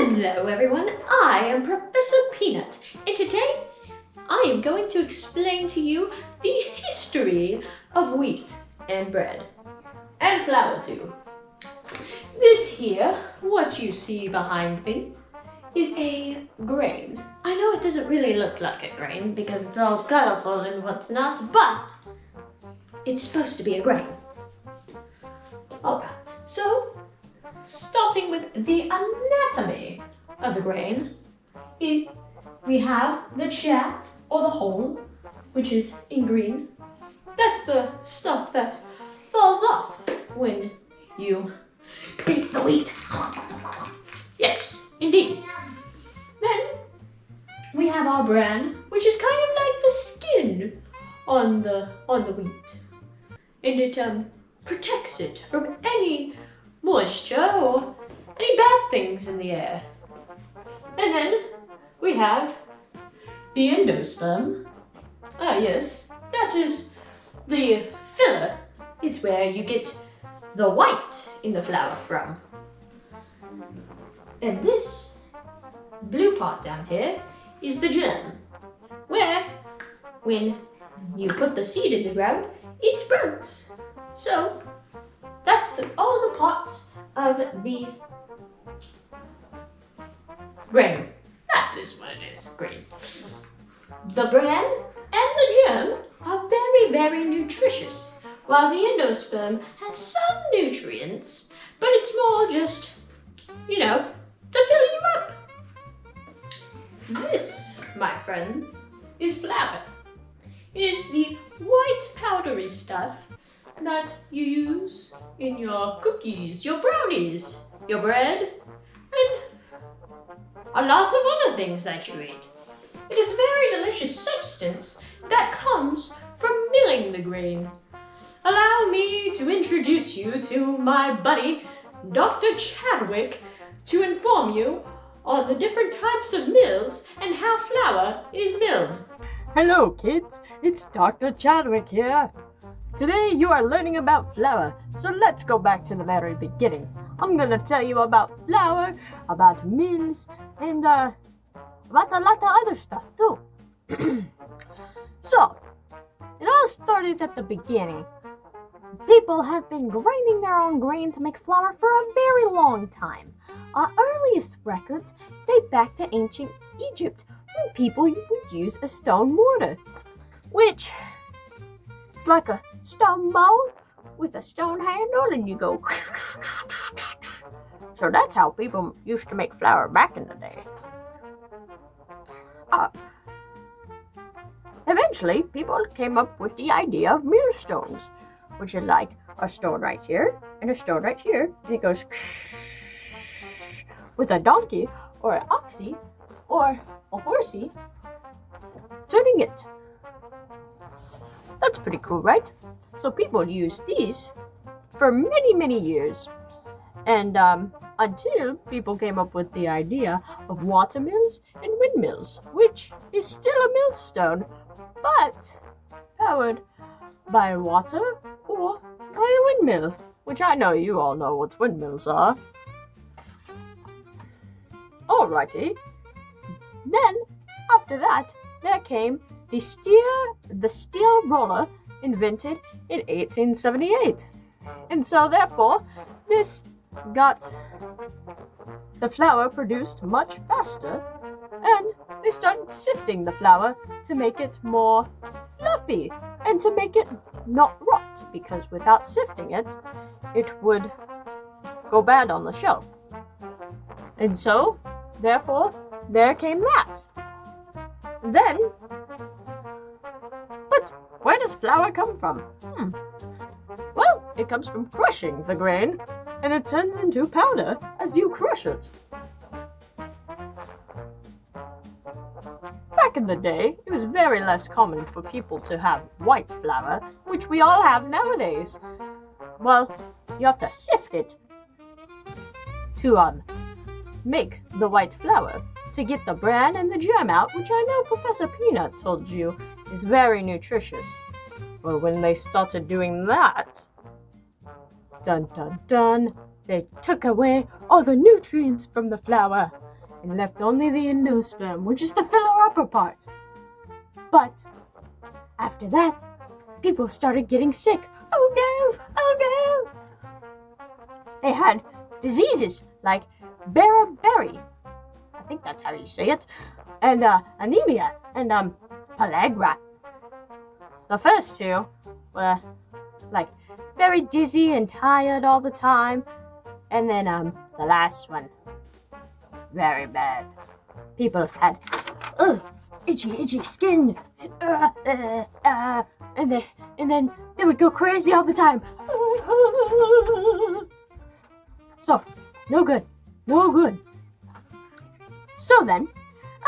Hello everyone, I am Professor Peanut, and today I am going to explain to you the history of wheat and bread, and flour too. This here, what you see behind me, is a grain. I know it doesn't really look like a grain because it's all colorful and whatnot, but it's supposed to be a grain. Alright, so starting with the anatomy of the grain, we have the chaff or the hull, which is in green. That's the stuff that falls off when you beat the wheat. Yes, indeed. Then we have our bran, which is kind of like the skin on the wheat, and it protects it from any moisture or any bad things in the air. And then we have the endosperm. Yes, that is the filler. It's where you get the white in the flour from. And this blue part down here is the germ, where when you put the seed in the ground, it sprouts. So that's all the parts of the grain. That is what it is, grain. The bran and the germ are very, very nutritious, while the endosperm has some nutrients, but it's more just, to fill you up. This, my friends, is flour. It is the white powdery stuff that you use in your cookies, your brownies, your bread, and a lot of other things that you eat. It is a very delicious substance that comes from milling the grain. Allow me to introduce you to my buddy, Dr. Chadwick, to inform you on the different types of mills and how flour is milled. Hello kids, it's Dr. Chadwick here. Today you are learning about flour, so let's go back to the very beginning. I'm gonna tell you about flour, about mills, and about a lot of other stuff too. So, it all started at the beginning. People have been grinding their own grain to make flour for a very long time. Our earliest records date back to ancient Egypt, when people would use a stone mortar, which is like a stone bowl with a stone handle, and you go. So that's how people used to make flour back in the day. Eventually, people came up with the idea of millstones, which is like a stone right here and a stone right here, and it goes with a donkey or an oxy or a horsey turning it. That's pretty cool, right? So people used these for many, many years. And until people came up with the idea of water mills and windmills, which is still a millstone, but powered by water or by a windmill, which I know you all know what windmills are. Alrighty. Then, after that, there came the steel roller, invented in 1878. And so, therefore, this got the flour produced much faster, and they started sifting the flour to make it more fluffy and to make it not rot, because without sifting it, it would go bad on the shelf. And so, therefore, there came that. Then, but where does flour come from? Well, it comes from crushing the grain, and it turns into powder as you crush it. Back in the day, it was very less common for people to have white flour, which we all have nowadays. Well, you have to sift it to make the white flour, to get the bran and the germ out, which I know Professor Peanut told you is very nutritious. Well, when they started doing that, dun dun dun, they took away all the nutrients from the flour, and left only the endosperm, which is the filler upper part. But after that, people started getting sick. Oh no! Oh no! They had diseases like beriberi, I think that's how you say it, and anemia, and pellagra. The first two were like very dizzy and tired all the time, and then the last one, very bad. People had itchy skin, and then they would go crazy all the time. So, no good. So then,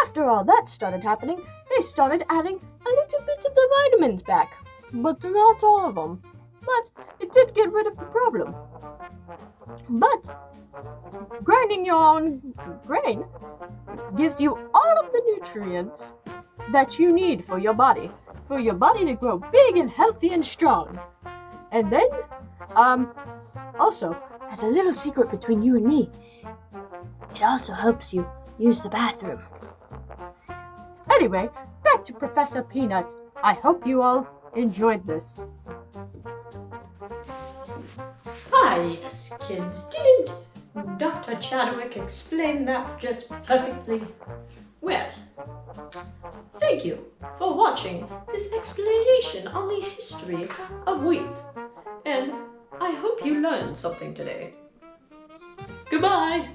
after all that started happening, they started adding a little bit of the vitamins back, but not all of them. But it did get rid of the problem. But grinding your own grain gives you all of the nutrients that you need for your body to grow big and healthy and strong. And then, also, as a little secret between you and me, it also helps you use the bathroom. Anyway, back to Professor Peanut. I hope you all enjoyed this. Yes, kids, didn't Dr. Chadwick explain that just perfectly? Well, thank you for watching this explanation on the history of wheat, and I hope you learned something today. Goodbye!